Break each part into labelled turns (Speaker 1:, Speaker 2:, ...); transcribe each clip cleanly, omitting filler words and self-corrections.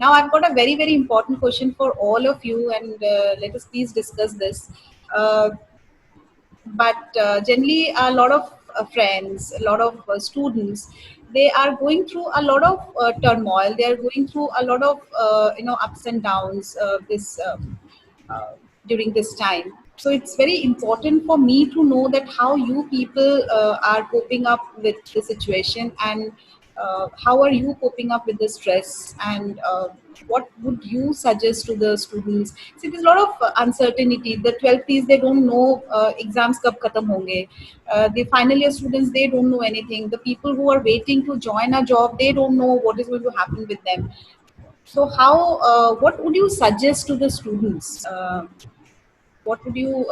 Speaker 1: Now, I've got a very, very important question for all of you, and let us please discuss this. Uh, but generally, a lot of friends, a lot of students, they are going through a lot of turmoil. They are going through a lot of ups and downs. This uh, During this time. So it's very important for me to know that how you people are coping up with the situation, and how are you coping up with the stress, and what would you suggest to the students? See, there's a lot of uncertainty. The 12th they don't know exams kab khatam honge. The final year students, they don't know anything. The people who are waiting to join a job, they don't know what is going to happen with them. So how, what would you suggest to the students? What would you,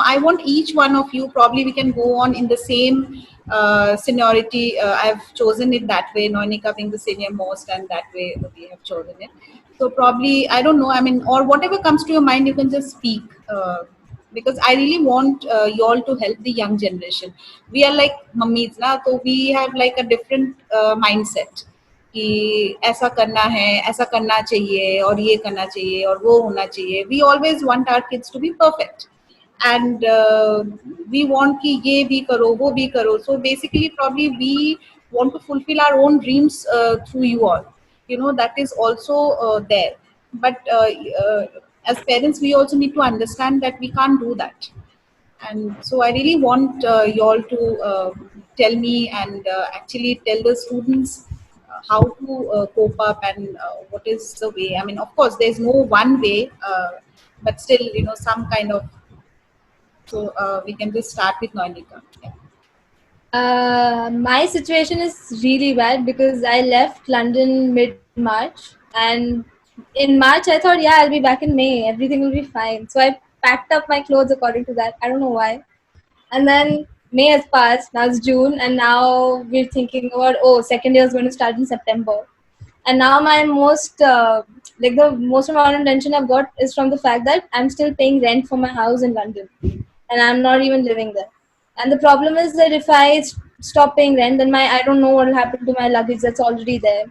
Speaker 1: I want each one of you, probably we can go on in the same seniority. I've chosen it that way, Noinika being the senior most, and that way we have chosen it. So probably, I don't know, I mean, or whatever comes to your mind, you can just speak. Because I really want you all to help the young generation. We are like mummies, na, so we have like a different mindset. कि ऐसा करना है, ऐसा करना चाहिए, और ये करना चाहिए, और वो होना चाहिए. We always want our kids to be perfect, and we want कि ये भी करो, वो भी करो. So basically, probably we want to fulfill our own dreams through you all. That is also there. But as parents, we also need to understand that we can't do that. And so I really want you all to tell me, and actually tell the students how to cope up, and what is the way. I mean, of course, there's no one way, but still, some kind of. So we can just start with Noinika. Yeah.
Speaker 2: My situation is really bad because I left London mid-March, and in March I thought, yeah, I'll be back in May. Everything will be fine. So I packed up my clothes according to that. I don't know why. And then May has passed. Now it's June, and now we're thinking about, oh, second year is going to start in September. And now my the most amount of tension I've got is from the fact that I'm still paying rent for my house in London, and I'm not even living there. And the problem is that if I stop paying rent, then I don't know what will happen to my luggage that's already there.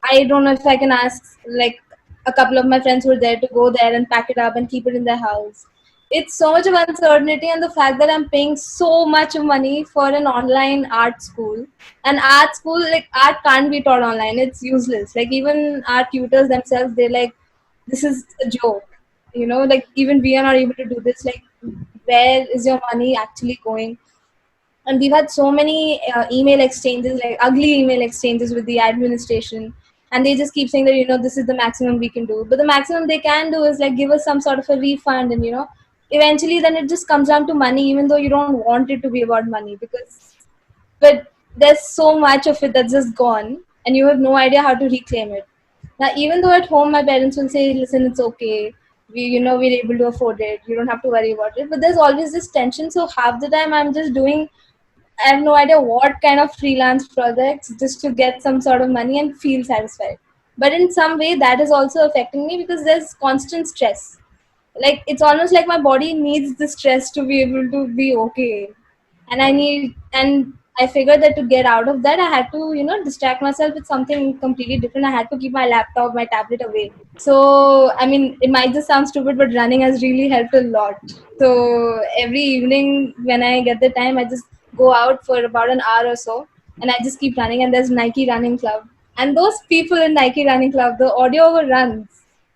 Speaker 2: I don't know if I can ask like a couple of my friends who are there to go there and pack it up and keep it in their house. It's so much of uncertainty, and the fact that I'm paying so much of money for an online art school. And art school, like, art can't be taught online. It's useless. Like, even our tutors themselves, they're like, this is a joke. Like, even we are not able to do this. Like, where is your money actually going? And we've had so many email exchanges, like ugly email exchanges with the administration, and they just keep saying that this is the maximum we can do, but the maximum they can do is like give us some sort of a refund, and eventually then it just comes down to money, even though you don't want it to be about money, but there's so much of it that's just gone, and you have no idea how to reclaim it. Now, even though at home my parents will say, listen, it's okay, we're able to afford it, you don't have to worry about it, but there's always this tension. So half the time I'm just doing, I have no idea what kind of freelance projects just to get some sort of money and feel satisfied. But in some way, that is also affecting me because there's constant stress. Like, it's almost like my body needs the stress to be able to be okay. And I figured that to get out of that, I had to, distract myself with something completely different. I had to keep my laptop, my tablet away. So, I mean, it might just sound stupid, but running has really helped a lot. So, every evening when I get the time, I just go out for about an hour or so, and I just keep running. And there's Nike Running Club. And those people in Nike Running Club, the audio over runs,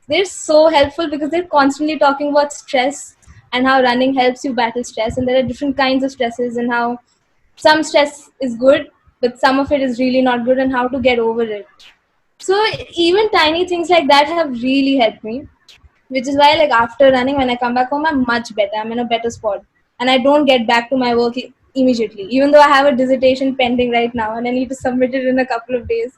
Speaker 2: they're so helpful because they're constantly talking about stress and how running helps you battle stress. And there are different kinds of stresses, and how some stress is good, but some of it is really not good, and how to get over it. So even tiny things like that have really helped me, which is why, like, after running, when I come back home, I'm much better. I'm in a better spot, and I don't get back to my work immediately, even though I have a dissertation pending right now and I need to submit it in a couple of days.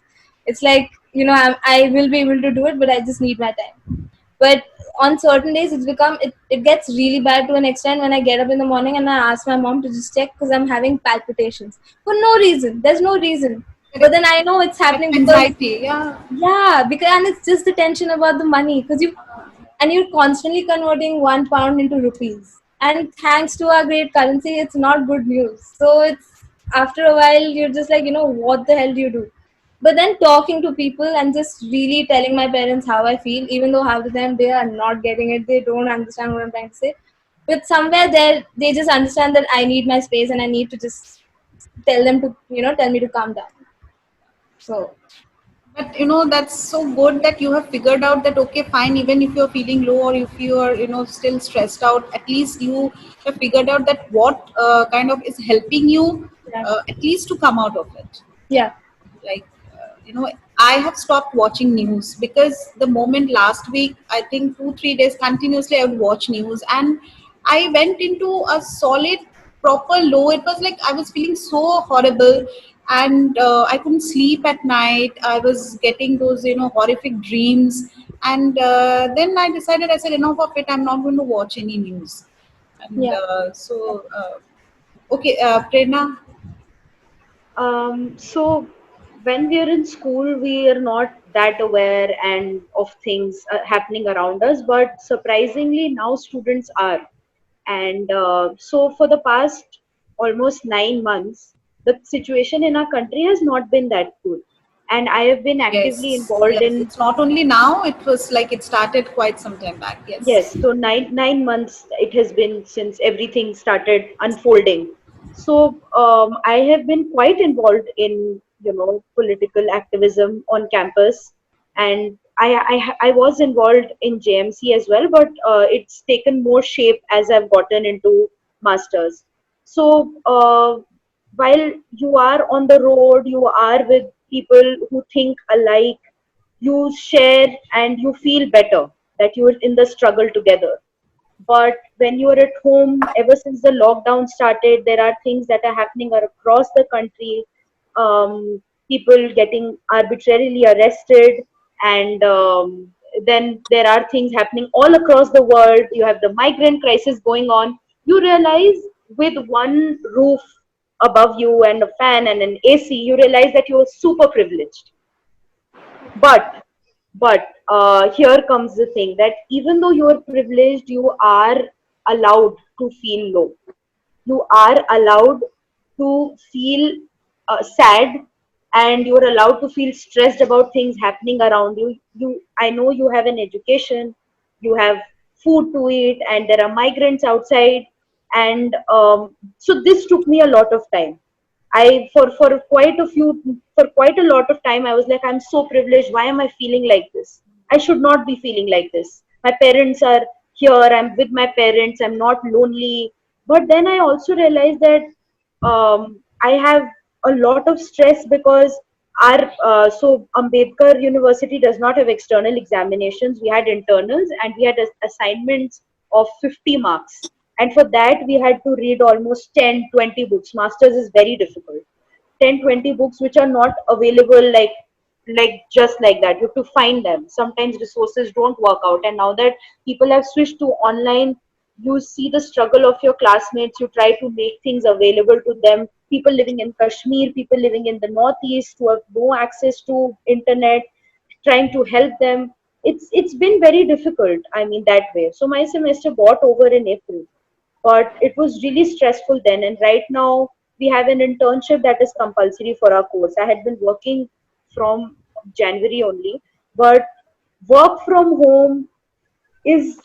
Speaker 2: It's like, I will be able to do it, but I just need my time. But on certain days, it gets really bad to an extent when I get up in the morning and I ask my mom to just check because I'm having palpitations for no reason. There's no reason, but then I know it's
Speaker 1: Like
Speaker 2: happening because,
Speaker 1: anxiety, yeah.
Speaker 2: yeah, because, and it's just the tension about the money, because you're constantly converting £1 into rupees. And thanks to our great currency, it's not good news. So it's, after a while, you're just like, what the hell do you do? But then talking to people and just really telling my parents how I feel, even though half the time they are not getting it, they don't understand what I'm trying to say. But somewhere there, they just understand that I need my space and I need to just tell them to, tell me to calm down. So,
Speaker 1: But that's so good that you have figured out that okay, fine, even if you're feeling low or if you are still stressed out, at least you have figured out that what kind of is helping you
Speaker 2: yeah.
Speaker 1: at least to come out of it.
Speaker 2: Yeah.
Speaker 1: Like I have stopped watching news because the moment last week, I think 2 3 days continuously I would watch news, and I went into a solid proper low. It was like I was feeling so horrible, and I couldn't sleep at night. I was getting those horrific dreams, and then I decided, I said enough of it, I'm not going to watch any news. And
Speaker 2: Yeah.
Speaker 1: okay, Prerna.
Speaker 3: So when we are in school, we are not that aware and of things happening around us, but surprisingly now students are. And so for the past almost 9 months, the situation in our country has not been that good. And I have been actively
Speaker 1: Yes,
Speaker 3: involved
Speaker 1: yes.
Speaker 3: in.
Speaker 1: It's not only now, it was like it started quite some time back. Yes.
Speaker 3: Yes, so nine months it has been since everything started unfolding. So I have been quite involved in political activism on campus, and I was involved in JMC as well, but it's taken more shape as I've gotten into masters. So while you are on the road, you are with people who think alike, you share and you feel better that you are in the struggle together. But when you are at home, ever since the lockdown started, there are things that are happening across the country. People getting arbitrarily arrested, and then there are things happening all across the world. You have the migrant crisis going on. You realize with one roof above you and a fan and an AC, you realize that you're super privileged. But here comes the thing that even though you are privileged, you are allowed to feel low. You are allowed to feel sad, and you are allowed to feel stressed about things happening around you. I know you have an education, you have food to eat, and there are migrants outside. And so this took me a lot of time. I for quite a lot of time I was like, I'm so privileged. Why am I feeling like this? I should not be feeling like this. My parents are here. I'm with my parents. I'm not lonely. But then I also realized that I have a lot of stress because our so Ambedkar University does not have external examinations. We had internals and we had assignments of 50 marks, and for that we had to read almost 10-20 books. Masters is very difficult. 10-20 books which are not available like just like that. You have to find them. Sometimes resources don't work out, and now that people have switched to online, you see the struggle of your classmates. You try to make things available to them. People living in Kashmir, people living in the northeast who have no access to internet, trying to help them. It's been very difficult, I mean, that way. So my semester got over in April, but it was really stressful then. And right now we have an internship that is compulsory for our course. I had been working from January only, but work from home is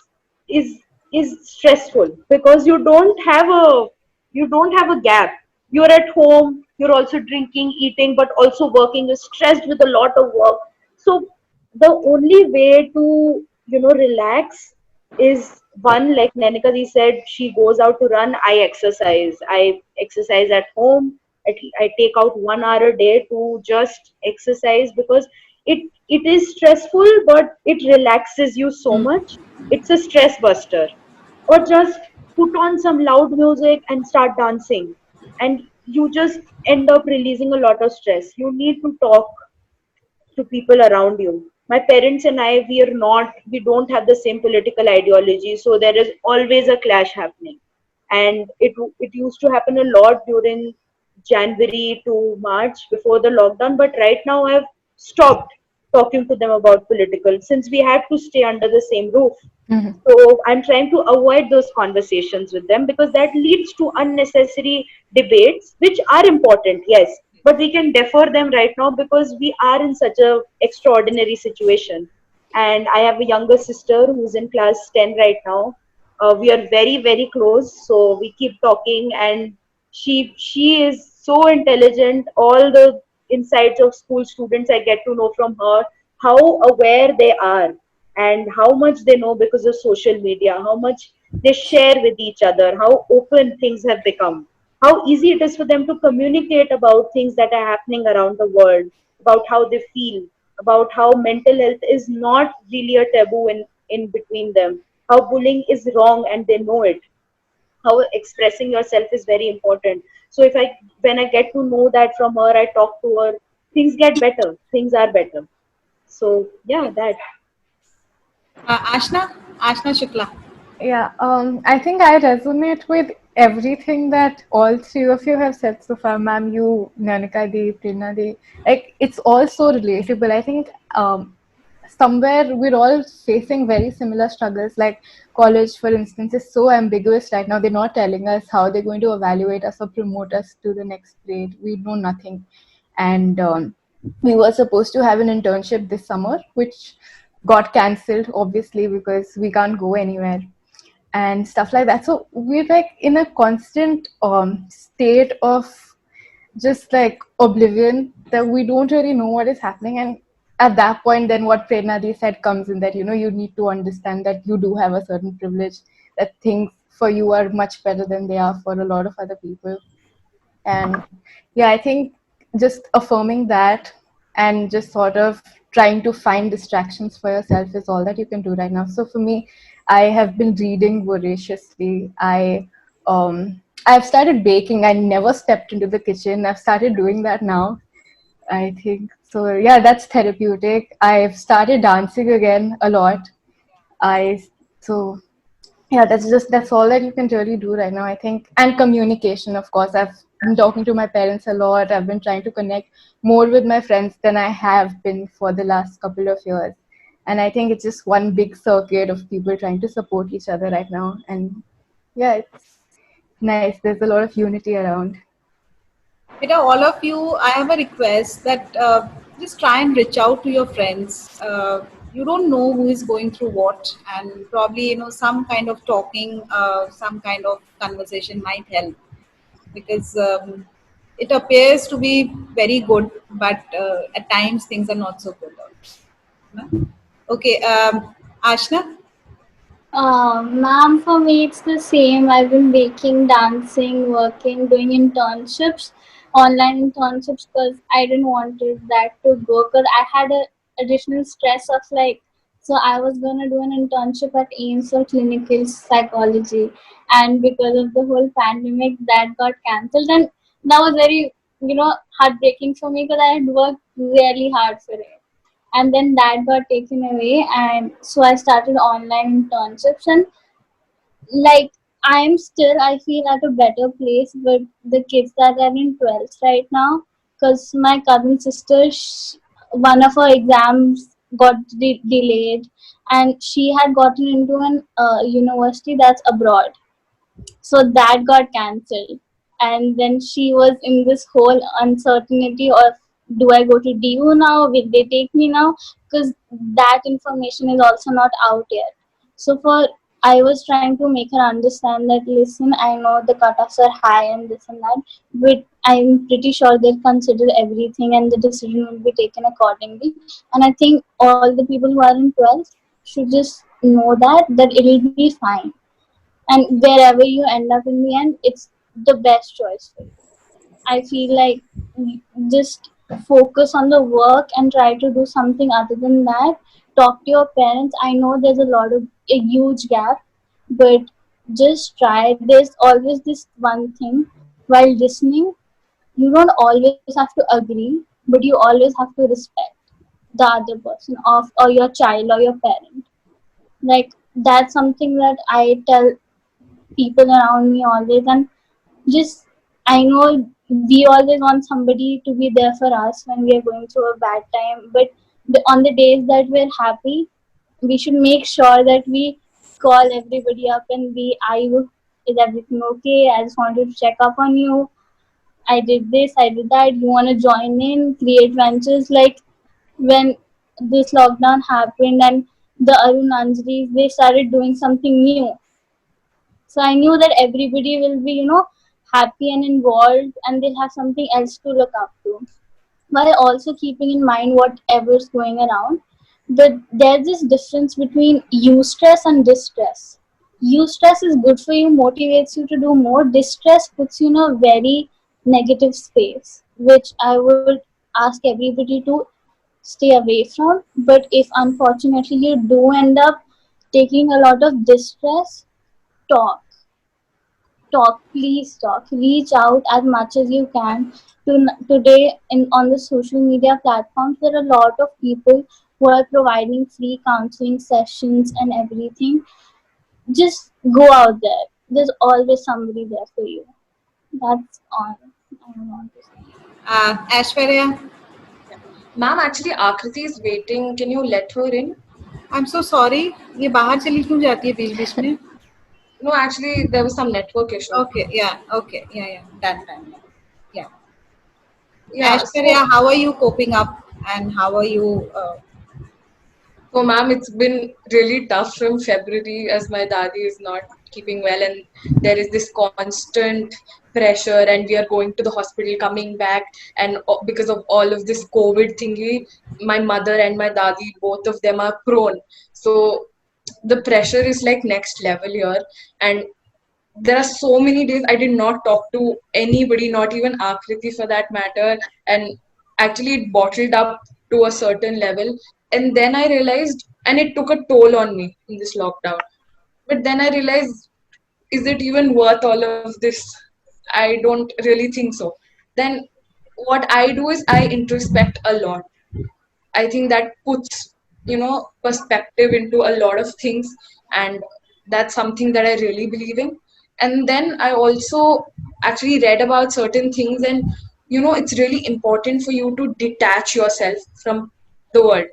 Speaker 3: is is stressful because you don't have a gap. You're at home, you're also drinking, eating, but also working. You're stressed with a lot of work. So the only way to relax is, one, like Nanika said, she goes out to run. I exercise at home. I take out 1 hour a day to just exercise because it is stressful, but it relaxes you so much. It's a stress buster. Or just put on some loud music and start dancing, and you just end up releasing a lot of stress. You need to talk to people around you. My parents and I, we don't have the same political ideology, so there is always a clash happening. And it used to happen a lot during January to March before the lockdown, but right now I've stopped talking to them about political, since we had to stay under the same roof. So I'm trying to avoid those conversations with them because that leads to unnecessary debates, which are important, yes. but we can defer them right now because we are in such a extraordinary situation. And I have a younger sister who's in class 10 right now. We are very very close, so we keep talking, and she is so intelligent. All the insights of school students I get to know from her, how aware they are and how much they know because of social media, how much they share with each other, how open things have become, how easy it is for them to communicate about things that are happening around the world, about how they feel, about how mental health is not really a taboo in between them, how bullying is wrong and they know it, how expressing yourself is very important. So if I when I get to know that from her, I talk to her, things get better, things are better. So yeah, that.
Speaker 1: Ashna Shukla.
Speaker 4: Yeah, I think I resonate with everything that all three of you have said so far, ma'am, you, Nanika Di, Prerna Di. Like, it's all so relatable. I think somewhere we're all facing very similar struggles. Like, college, for instance, is so ambiguous right now. They're not telling us how they're going to evaluate us or promote us to the next grade. We know nothing. And we were supposed to have an internship this summer, which got cancelled, obviously, because we can't go anywhere and stuff like that. So we're like in a constant state of just like oblivion that we don't really know what is happening. And at that point, then what Prerna said comes in, that you need to understand that you do have a certain privilege, that things for you are much better than they are for a lot of other people. And yeah, I think just affirming that and just sort of trying to find distractions for yourself is all that you can do right now. So for me, I have been reading voraciously. I've started baking. I never stepped into the kitchen. I've started doing that now, I think. So yeah, that's therapeutic. I've started dancing again a lot. I so yeah, that's all that you can really do right now, I think. And communication, of course. I've been talking to my parents a lot. I've been trying to connect more with my friends than I have been for the last couple of years. And I think it's just one big circuit of people trying to support each other right now. And yeah, it's nice. There's a lot of unity around.
Speaker 1: Beta, all of you, I have a request that just try and reach out to your friends. You don't know who is going through what, and probably some kind of talking, some kind of conversation might help, because it appears to be very good, but at times things are not so good. No? Okay, Ashna.
Speaker 2: Ma'am, for me it's the same. I've been baking, dancing, working, doing internships, online internships, because I didn't want that to go, because I had a additional stress of like, so I was gonna do an internship at AIMS for clinical psychology, and because of the whole pandemic that got cancelled, and that was very heartbreaking for me because I had worked really hard for it, and then that got taken away, and so I started online internships, and like I'm still, I feel at a better place with the kids that are in 12th right now, because my cousin sister, one of her exams got delayed, and she had gotten into an university that's abroad, so that got cancelled, and then she was in this whole uncertainty of, do I go to DU now, will they take me now, because that information is also not out yet. So for I was trying to make her understand that, listen, I know the cutoffs are high and this and that, but I'm pretty sure they'll consider everything and the decision will be taken accordingly. And I think all the people who are in 12th should just know that it will be fine, and wherever you end up in the end, it's the best choice for you. I feel like just focus on the work and try to do something other than that. Talk to your parents. I know there's a huge gap, but just try. There's always this one thing, while listening, you don't always have to agree, but you always have to respect the other person of, or your child or your parent. Like, that's something that I tell people around me always. And just, I know we always want somebody to be there for us when we are going through a bad time, but on the days that we're happy, we should make sure that we call everybody up and be, are you, is everything okay, I just wanted to check up on you.
Speaker 5: I did this, I did that. You want to join in, create ventures? Like when this lockdown happened and the Arun Anjalis, they started doing something new. So I knew that everybody will be, happy and involved, and they'll have something else to look up to, while also keeping in mind whatever's going around. But there's this difference between eustress and distress. Eustress is good for you, motivates you to do more. Distress puts you in a very negative space, which I would ask everybody to stay away from. But if unfortunately you do end up taking a lot of distress, talk, please talk, reach out as much as you can. Today on the social media platforms, there are a lot of people who are providing free counseling sessions and everything. Just go out there, there's always somebody there for you. That's all I want to say.
Speaker 1: Aishwarya,
Speaker 6: Ma'am, actually Akriti is waiting. Can you let her in?
Speaker 1: I'm so sorry. ये बाहर चली क्यों जाती है बीच बीच में?
Speaker 6: No, actually there was some network issue.
Speaker 1: Okay, yeah, done. Yeah.
Speaker 6: Yeah,
Speaker 1: Aishwarya, how are you coping up and how are you?
Speaker 6: So, ma'am, it's been really tough from February as my daddy is not keeping well, and there is this constant pressure, and we are going to the hospital, coming back, and because of all of this COVID thingy, my mother and my daddy, both of them are prone. So, the pressure is like next level here, and there are so many days I did not talk to anybody, not even Akriti for that matter, and actually it bottled up to a certain level. And then I realized, and it took a toll on me in this lockdown. But then I realized, is it even worth all of this? I don't really think so. Then what I do is I introspect a lot. I think that puts, perspective into a lot of things, and that's something that I really believe in. And then I also actually read about certain things, and it's really important for you to detach yourself from the world.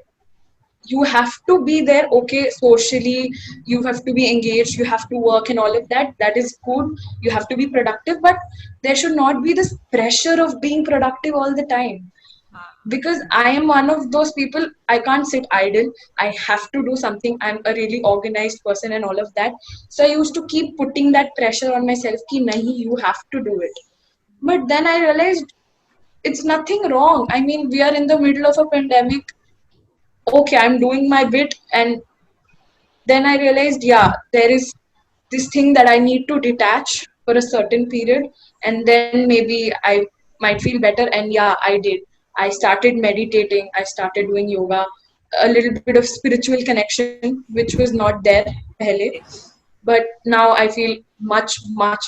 Speaker 6: You have to be there, okay, socially, you have to be engaged, you have to work and all of that. That is good. You have to be productive, but there should not be this pressure of being productive all the time, because I am one of those people. I can't sit idle. I have to do something. I'm a really organized person and all of that. So I used to keep putting that pressure on myself ki nahi, you have to do it. But then I realized it's nothing wrong. I mean, we are in the middle of a pandemic. Okay, I'm doing my bit, and then I realized, yeah, there is this thing that I need to detach for a certain period, and then maybe I might feel better. And yeah, I did. I started meditating, I started doing yoga, a little bit of spiritual connection, which was not there pehle. But now I feel much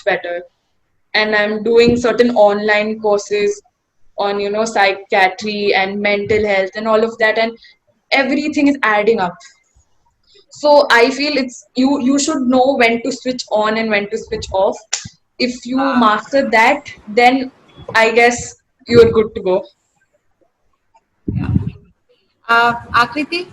Speaker 6: better, and I'm doing certain online courses on psychiatry and mental health and all of that, and everything is adding up. So I feel it's you should know when to switch on and when to switch off. If you master that, then I guess you're good to go.
Speaker 1: Akriti,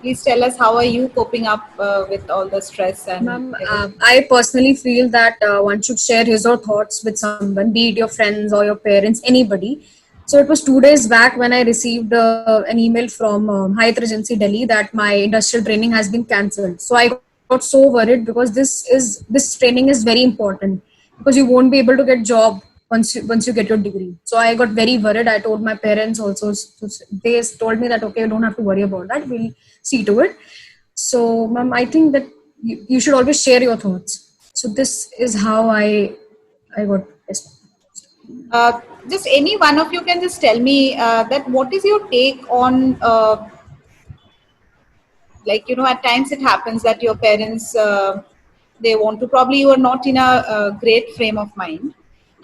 Speaker 1: please tell us how are you coping up with all the stress and
Speaker 7: Ma'am, I personally feel that one should share his or thoughts with someone, be it your friends or your parents, anybody. So it was 2 days back when I received an email from Hyatt Regency Delhi that my industrial training has been cancelled. So I got so worried because this training is very important, because you won't be able to get job once you get your degree. So I got very worried. I told my parents also. So they told me that okay, you don't have to worry about that. We'll see to it. So, ma'am, I think that you should always share your thoughts. So this is how I got this.
Speaker 1: just any one of you can just tell me that what is your take on like at times it happens that your parents they want to, probably you are not in a great frame of mind,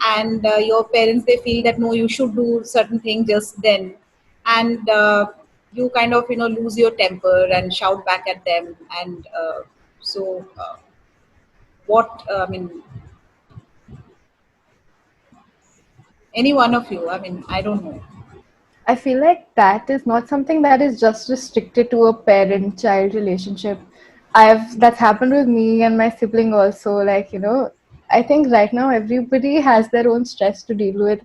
Speaker 1: and your parents they feel that no, you should do certain thing just then, and you kind of lose your temper and shout back at them, and so what I mean, any one of you, I mean, I don't know.
Speaker 4: I feel like that is not something that is just restricted to a parent-child relationship. That's happened with me and my sibling also. Like, I think right now everybody has their own stress to deal with,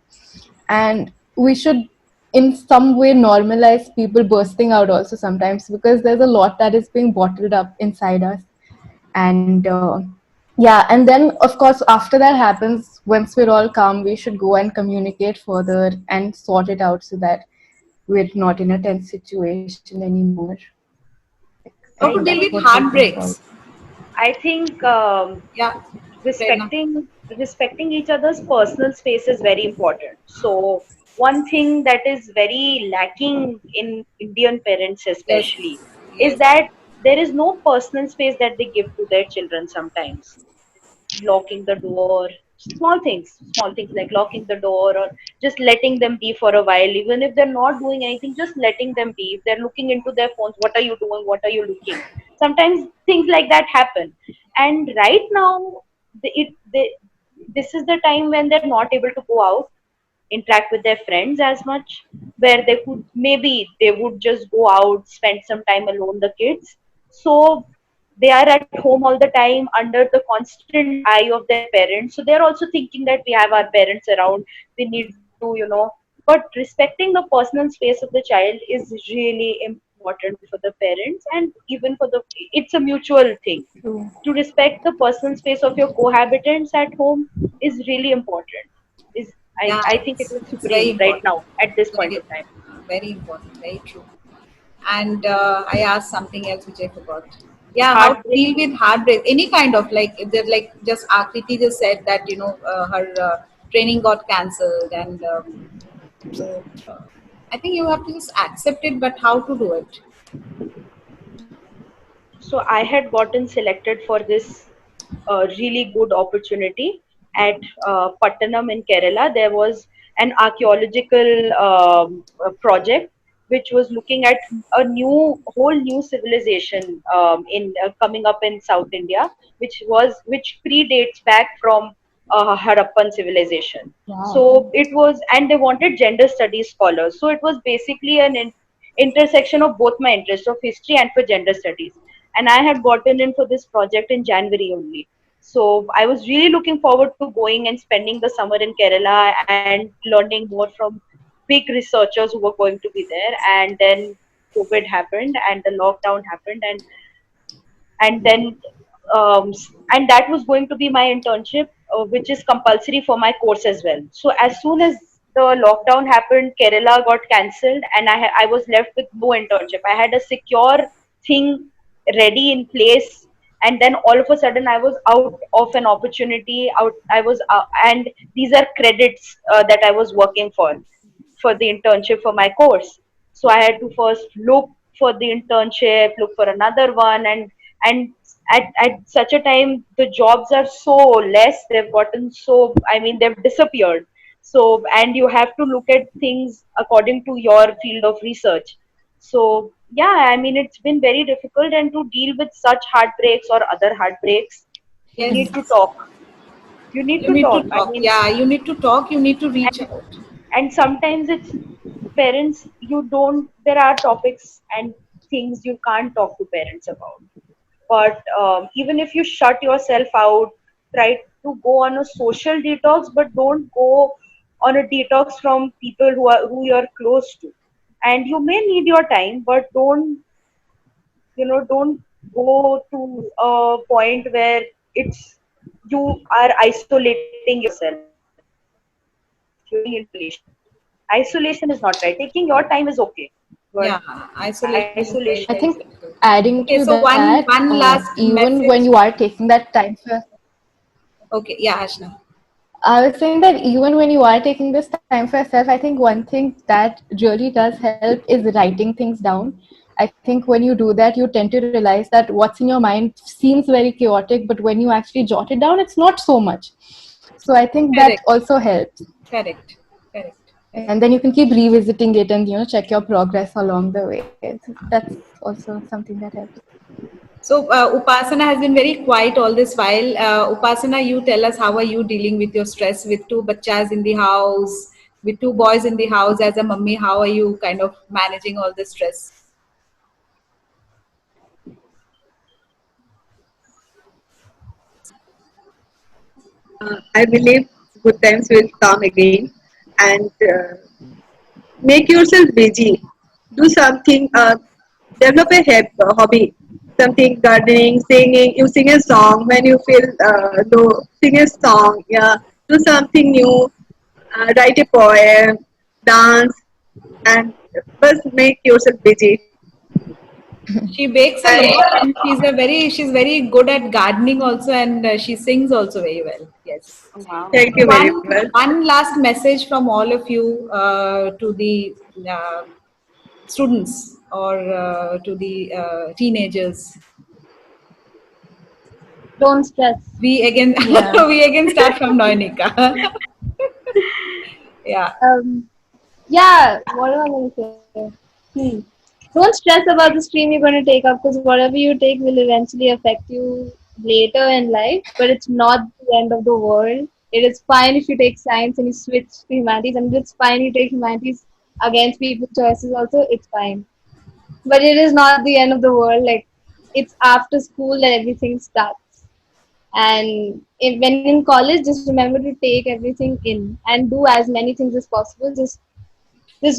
Speaker 4: and we should in some way normalize people bursting out also sometimes, because there's a lot that is being bottled up inside us. And yeah, and then of course after that happens, once we're all calm, we should go and communicate further and sort it out so that we're not in a tense situation anymore. I
Speaker 1: How
Speaker 4: think
Speaker 1: to deal
Speaker 4: that's
Speaker 1: with
Speaker 4: what we can
Speaker 1: heartbreaks?
Speaker 4: solve.
Speaker 3: I think
Speaker 1: Yeah, Prerna.
Speaker 3: respecting each other's personal space is very important. So one thing that is very lacking in Indian parents
Speaker 1: Yes,
Speaker 3: especially is
Speaker 1: yes.
Speaker 3: that there is no personal space that they give to their children sometimes. Locking the door, small things like locking the door, or just letting them be for a while, even if they're not doing anything, just letting them be. If they're looking into their phones, what are you doing, what are you looking? Sometimes things like that happen. And right now, this is the time when they're not able to go out, interact with their friends as much, where they could, maybe they would just go out, spend some time alone, the kids. So they are at home all the time under the constant eye of their parents. So they're also thinking that we have our parents around, we need to, but respecting the personal space of the child is really important for the parents, and even for the, it's a mutual thing.
Speaker 4: True.
Speaker 3: To respect the personal space of your cohabitants at home is really important. Is
Speaker 1: Yeah,
Speaker 3: I think it is
Speaker 1: it's very
Speaker 3: supreme right
Speaker 1: important.
Speaker 3: now at this point
Speaker 1: Very,
Speaker 3: of time.
Speaker 1: very important. Very true. And I asked something else which I forgot. Yeah, how to
Speaker 3: Heartbreak.
Speaker 1: deal with heartbreak? Any kind of, like, if they're like, just Akriti just said that her training got cancelled, and so I think you have to just accept it. But how to do it?
Speaker 3: So I had gotten selected for this really good opportunity at Pattanam in Kerala. There was an archaeological project which was looking at a whole new civilization in coming up in South India, which predates back from Harappan civilization.
Speaker 4: Wow.
Speaker 3: So it was, and they wanted gender studies scholars. So it was basically an intersection of both my interests of history and for gender studies. And I had gotten in for this project in January only. So I was really looking forward to going and spending the summer in Kerala and learning more from big researchers who were going to be there. And then COVID happened and the lockdown happened, and then and that was going to be my internship, which is compulsory for my course as well. So as soon as the lockdown happened, Kerala got cancelled, and I was left with no internship. I had a secure thing ready in place, and then all of a sudden I was out of an opportunity. Out I was And these are credits that I was working for the internship for my course. So I had to first look for the internship, look for another one, and at such a time the jobs are so less. They've gotten so, I mean, they've disappeared. So, and you have to look at things according to your field of research. So yeah, I mean, it's been very difficult, and to deal with such heartbreaks or other heartbreaks, you
Speaker 1: Yes,
Speaker 3: need to talk. You need
Speaker 1: you
Speaker 3: to
Speaker 1: need to
Speaker 3: talk. I
Speaker 1: talk.
Speaker 3: mean,
Speaker 1: Yeah, you need to talk. You need to reach
Speaker 3: and
Speaker 1: out.
Speaker 3: and sometimes it's parents, you don't, there are topics and things you can't talk to parents about. But even if you shut yourself out, try to go on a social detox, but don't go on a detox from people who you're close to. And you may need your time, but don't go to a point where it's, you are isolating yourself. You're going into isolation is not right. Taking your time is okay, but
Speaker 1: Yeah, isolation is very,
Speaker 4: I
Speaker 3: isolation
Speaker 1: very
Speaker 3: is
Speaker 4: think
Speaker 1: difficult.
Speaker 4: adding
Speaker 1: Okay,
Speaker 4: to
Speaker 1: so
Speaker 4: that,
Speaker 1: one last
Speaker 4: even when
Speaker 1: message.
Speaker 4: you are taking that time for,
Speaker 1: Okay, yeah, Ashna.
Speaker 4: I was saying that even when you are taking this time for yourself, I think one thing that really does help is writing things down. I think when you do that, you tend to realize that what's in your mind seems very chaotic, but when you actually jot it down, it's not so much. So I think that
Speaker 1: Correct,
Speaker 4: also helps.
Speaker 1: correct, correct, correct.
Speaker 4: And then you can keep revisiting it and check your progress along the way. That's also something that helps.
Speaker 1: So Upasana has been very quiet all this while. Upasana, you tell us, how are you dealing with your stress with two bachas in the house, with two boys in the house as a mummy? How are you kind of managing all the stress?
Speaker 8: I believe good times will come again. And make yourself busy. Do something. Develop a hobby. Something gardening, singing. You sing a song when you feel low. Sing a song. Yeah. Do something new. Write a poem. Dance. And first make yourself busy.
Speaker 1: She bakes a lot, and she's very good at gardening also, and she sings also very well. Yes.
Speaker 3: Wow.
Speaker 8: Thank you very much.
Speaker 1: One last message from all of you to the students or to the teenagers.
Speaker 5: Don't stress.
Speaker 1: We again
Speaker 4: Yeah.
Speaker 1: we again start from Noinika. Yeah.
Speaker 2: Yeah, what am I going to say? Don't stress about the stream you're going to take up because whatever you take will eventually affect you later in life, but it's not the end of the world. It is fine if you take science and you switch to humanities, and it's fine you take humanities against people's choices also, it's fine. But it is not the end of the world. Like, it's after school that everything starts. And when in college, just remember to take everything in and do as many things as possible. Just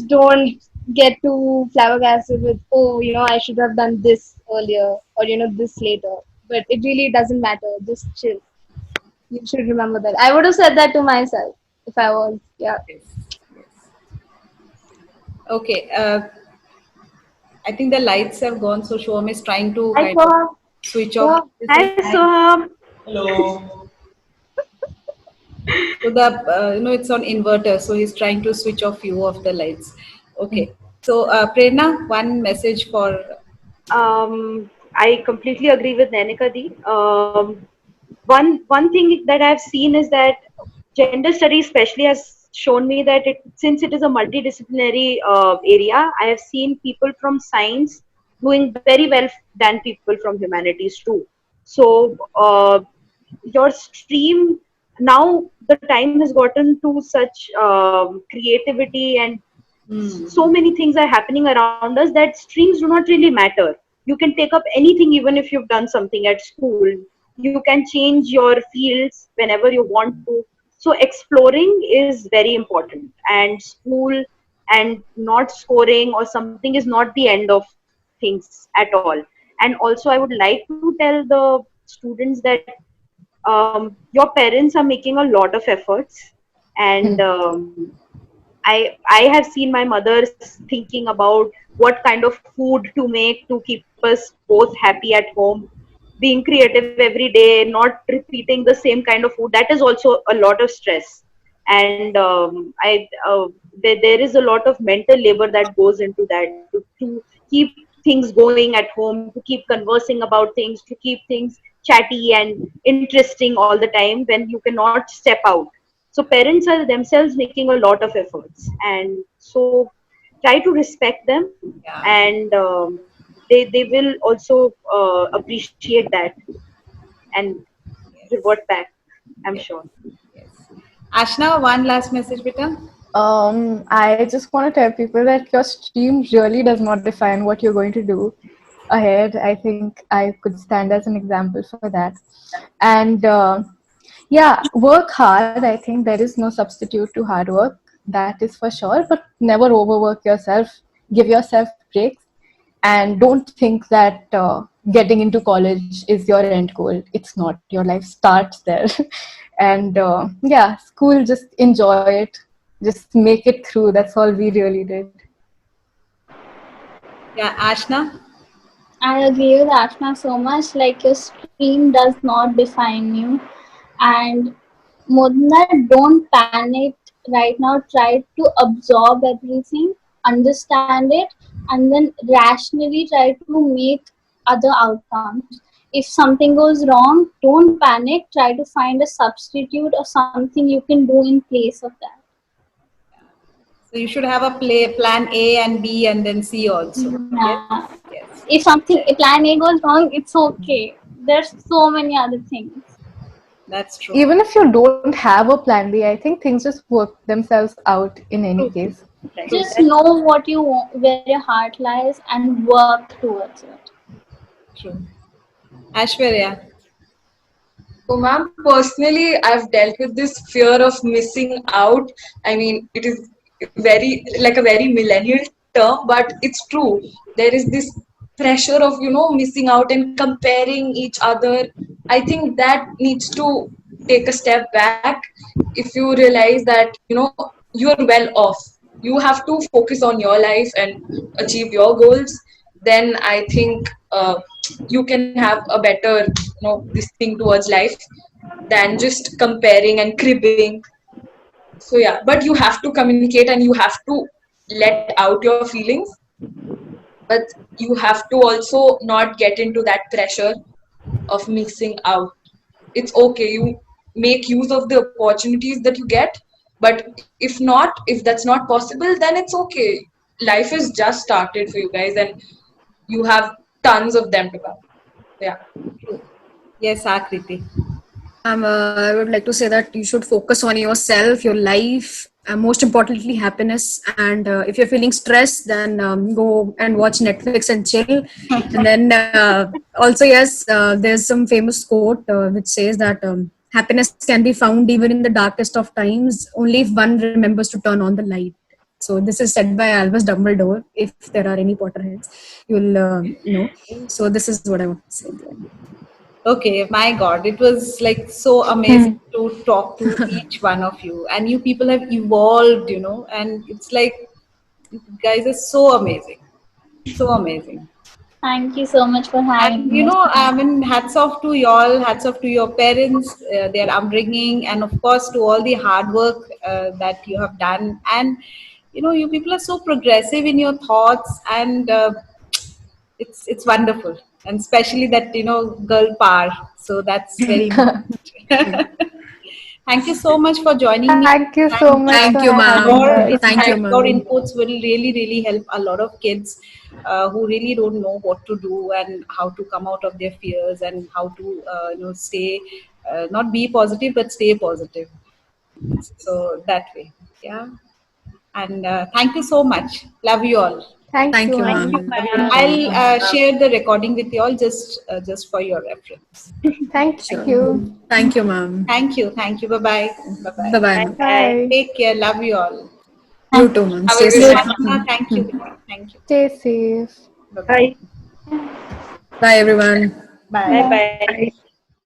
Speaker 2: don't get too flabbergasted with, oh, I should have done this earlier or, this later. But it really doesn't matter. Just chill. You should remember that. I would have said that to myself if I was, yeah.
Speaker 1: Okay. I think the lights have gone, so Shom is trying to
Speaker 2: I
Speaker 1: kind of
Speaker 2: saw.
Speaker 1: switch off.
Speaker 3: Hi, Soham.
Speaker 9: Hello.
Speaker 1: So the it's on inverter, so he's trying to switch off few of the lights. Okay. So Prerna, one message for.
Speaker 3: I completely agree with Nanika Di. One thing that I've seen is that gender studies, especially, has shown me that since it is a multidisciplinary area, I have seen people from science doing very well than people from humanities too. So your stream now, the time has gotten to such creativity, and so many things are happening around us that streams do not really matter. You can take up anything even if you've done something at school. You can change your fields whenever you want to. So exploring is very important, and school and not scoring or something is not the end of things at all. And also I would like to tell the students that your parents are making a lot of efforts, and I have seen my mother thinking about what kind of food to make to keep us both happy at home, being creative every day, not repeating the same kind of food. That is also a lot of stress, and there is a lot of mental labor that goes into that to keep things going at home, to keep conversing about things, to keep things chatty and interesting all the time when you cannot step out. So parents are themselves making a lot of efforts, and so try to respect them, and they will also appreciate that and revert back, I'm sure.
Speaker 1: Ashna, one last message, beta.
Speaker 4: I just want to tell people that your stream really does not define what you're going to do ahead. I think I could stand as an example for that. And yeah, work hard. I think there is no substitute to hard work. That is for sure. But never overwork yourself. Give yourself breaks. And don't think that getting into college is your end goal. It's not. Your life starts there. And yeah, school, just enjoy it. Just make it through. That's all we really did.
Speaker 1: Yeah, Ashna.
Speaker 5: I agree with Ashna so much. Like, your stream does not define you, and more than that, don't panic right now. Try to absorb everything, understand it, and then rationally try to make other outcomes. If something goes wrong, don't panic. Try to find a substitute or something you can do in place of that.
Speaker 1: So you should have a plan A and B and then C also.
Speaker 5: Yeah.
Speaker 1: Yes.
Speaker 5: If plan A goes wrong, it's okay. There's so many other things.
Speaker 1: That's true.
Speaker 4: Even if you don't have a plan B, I think things just work themselves out in any case.
Speaker 5: Just know what you want, where your heart lies, and work towards it.
Speaker 1: True. Ashwarya.
Speaker 6: So, ma'am, personally, I've dealt with this fear of missing out. I mean, it is like a very millennial term, but it's true. There is this pressure of, missing out and comparing each other. I think that needs to take a step back. If you realize that, you're well off, you have to focus on your life and achieve your goals, then I think you can have a better, this thing towards life than just comparing and cribbing. So yeah, but you have to communicate and you have to let out your feelings, but you have to also not get into that pressure of missing out. It's okay, you make use of the opportunities that you get, but if that's not possible, then it's okay. Life is just started for you guys and you have tons of them to come. Yeah.
Speaker 1: Yes, Akriti.
Speaker 7: I would like to say that you should focus on yourself, your life, and most importantly, happiness. And if you're feeling stressed, then go and watch Netflix and chill. And then also, yes, there's some famous quote which says that happiness can be found even in the darkest of times, only if one remembers to turn on the light. So this is said by Albus Dumbledore. If there are any Potterheads, you'll know. So this is what I want to say.
Speaker 1: Okay, my God, it was like so amazing to talk to each one of you. And you people have evolved, and it's like, you guys are so amazing. So amazing.
Speaker 5: Thank you so much for having
Speaker 1: And,
Speaker 5: us.
Speaker 1: I mean, hats off to y'all, hats off to your parents, their upbringing, and of course to all the hard work that you have done. And, you people are so progressive in your thoughts, and it's wonderful. And especially that, girl power. So that's very important. Thank you so much for joining me.
Speaker 4: Thank you so much
Speaker 7: Thank
Speaker 4: for
Speaker 7: you,
Speaker 4: having
Speaker 7: ma'am.
Speaker 4: us.
Speaker 7: Thank you,
Speaker 1: Your
Speaker 7: ma'am.
Speaker 1: inputs will really, really help a lot of kids who really don't know what to do and how to come out of their fears and how to, stay, not be positive, but stay positive. So that way, yeah. And thank you so much. Love you all.
Speaker 4: Thank
Speaker 7: Thank you,
Speaker 4: you.
Speaker 5: Thank you,
Speaker 7: ma'am.
Speaker 5: ma'am.
Speaker 1: I'll share the recording with you all just for your reference.
Speaker 4: Thank
Speaker 7: Sure.
Speaker 4: you.
Speaker 7: Thank you, ma'am.
Speaker 1: Thank you. Thank you. Bye bye. Bye bye.
Speaker 7: Bye-bye, ma'am.
Speaker 4: Bye.
Speaker 1: Take care. Love you all.
Speaker 7: You too, ma'am.
Speaker 6: Have
Speaker 7: Stay
Speaker 6: a good
Speaker 7: safe.
Speaker 6: night.
Speaker 1: Thank you. Thank you.
Speaker 4: Stay safe.
Speaker 1: Bye bye.
Speaker 8: Bye.
Speaker 7: Bye, everyone.
Speaker 1: Bye.
Speaker 3: Bye
Speaker 5: Bye.
Speaker 3: bye.